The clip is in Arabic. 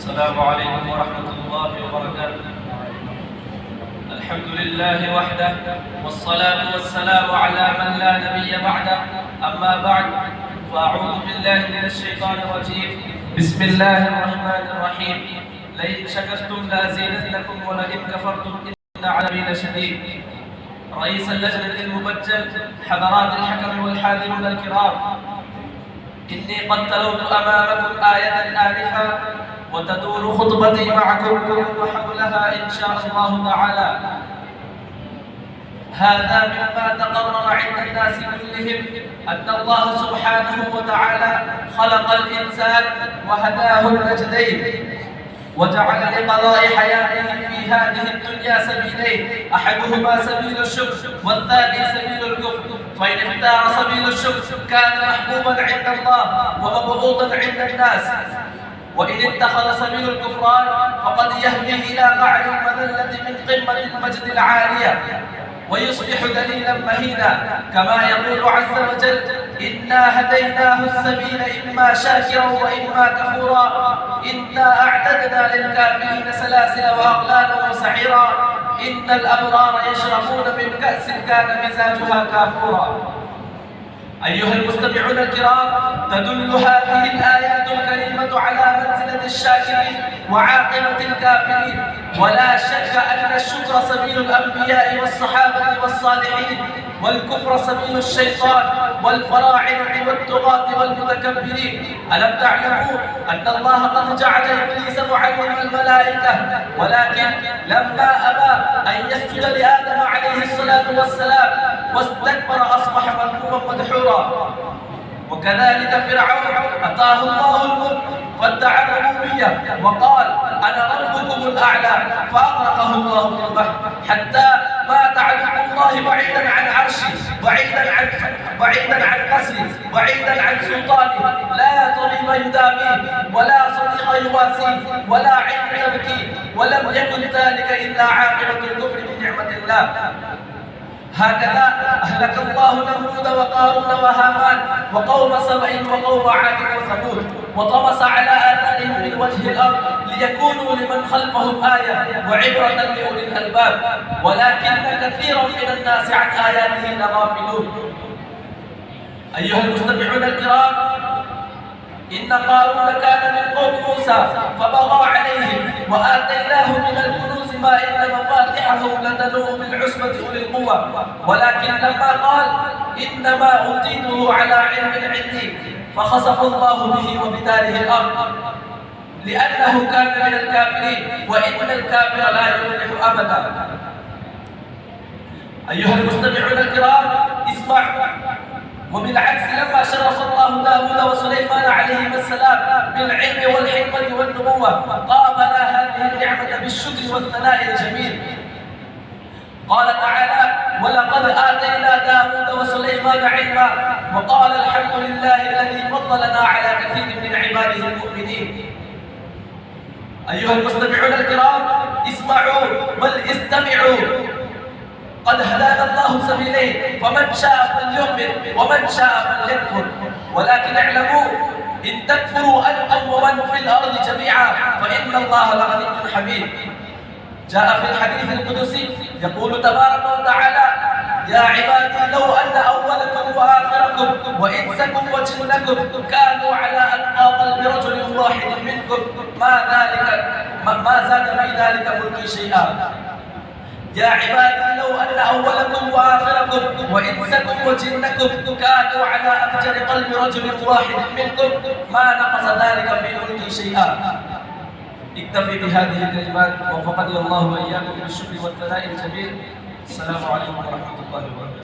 السلام عليكم ورحمة الله وبركاته. الحمد لله وحده والصلاة والسلام على من لا نبي بعده. أما بعد فأعوذ بالله من الشيطان الرجيم. بسم الله الرحمن الرحيم. لئن شكرتم لأزيدنكم ولئن كفرتم إن عذابي لشديد. رئيس اللجنة المبجل، حضرات الحكم والحاضرون الكرام، إني قد تلوت أمامكم آية آنفا وتدور خطبتي معكم حولها إن شاء الله تعالى. هذا مما تقرر عند الناس كلهم أن الله سبحانه وتعالى خلق الإنسان وهداه النجدين، وجعل لقضاء حياته في هذه الدنيا سبيلين، أحدهما سبيل الشكر والثاني سبيل الكفر. فإن اختار سبيل الشكر كان محبوبا عند الله ومبغوضا عند الناس، وإن اتخذ سبيل الكفران فقد يهوي إلى قعر المذلة من قمة المجد العالية ويصبح ذليلا مهينا، كما يقول عز وجل: إنا هديناه السبيل إما شاكرا وإما كفورا إنا أعتدنا للكافرين سلاسل وأغلالا وسعيرا إن الأبرار يشربون من كأس كان مزاجها كافورا. أيها المستمعون الكرام، تدل هذه الآيات الكريمة على منزلة الشاكرين وعاقبة الكافرين، ولا شك أن الشكر سبيل الأنبياء والصحابة والصالحين، والكفر سبيل الشيطان والفراعنة والطغاة والمتكبرين. ألم تعلموا أن الله قد جعل إبليس معلم الملائكة، ولكن لما أبى أن يسجد لآدم عليه الصلاة والسلام واستكبر أصبح مذموما مدحورا. وكذلك فرعون أتاه الله الملك فادعى الربوبية وقال: أنا ربكم الأعلى، فأغرقه الله في البحر حتى مات عدو الله بعيدا عن عرشه، بعيدا عن قصره، بعيدا عن سلطانه، لا طبيب يداويه ولا صديق يواسيه ولا عين تبكي، ولم يكن ذلك إلا عاقبة الكفر بنعمة الله. هكذا أهلك الله نمرود وقارون وهامان وقوم سبأ وقوم عاد وثمود، وطمس على آثارهم من وجه الأرض ليكونوا لمن خلفهم آية وعبرة لأولي الألباب، ولكن كثيرا من الناس عن آياته لغافلون. أيها المستمعون الكرام، إن قارون كان من قوم موسى فبغى عليهم وآتيناه من الكنوز ما إن مفاتحه لتنوء بالعصبة أولي القوة، ولكن لما قال إنما أوتيته على علم عندي فخسف الله به وبداره الأرض، لأنه كان من الكافرين، وإن الكافر لا يفلح أبدا. أيها المستمعون الكرام، اسمعوا. وبالعكس لما شرف الله داود وسليمان عليهما السلام بالعلم والحكمة والنبوة قابلا هذه النعمة بالشكر والثناء الجميل. قال تعالى: ولقد آتينا داود وسليمان علما وقال الحمد لله الذي فضلنا على كثير من عباده المؤمنين. أيها المستمعون الكرام، اسمعوا بل استمعوا. قد هدانا الله سبيلين، فمن شاء فليؤمن ومن شاء فليكفر، ولكن اعلموا إن تكفروا أنتم ومن في الأرض جميعا فإن الله لغني حميد. جاء في الحديث القدسي يقول تبارك وتعالى: يا عبادي لو أن أولكم وآخركم وإنسكم وجنكم كانوا على أتقى قلب رجل واحد منكم ما زاد في ذلك ملكي شيئا. يا عبادي لو أن أولكم وآخركم وإنسكم وجنكم كانوا على أفجر قلب رجل واحد منكم ما نقص ذلك في ملكي شيئا. اكتفي بهذه الكلمات، وفقني الله وإياكم بالشكر والثناء الجميل. السلام عليكم ورحمة الله وبركاته.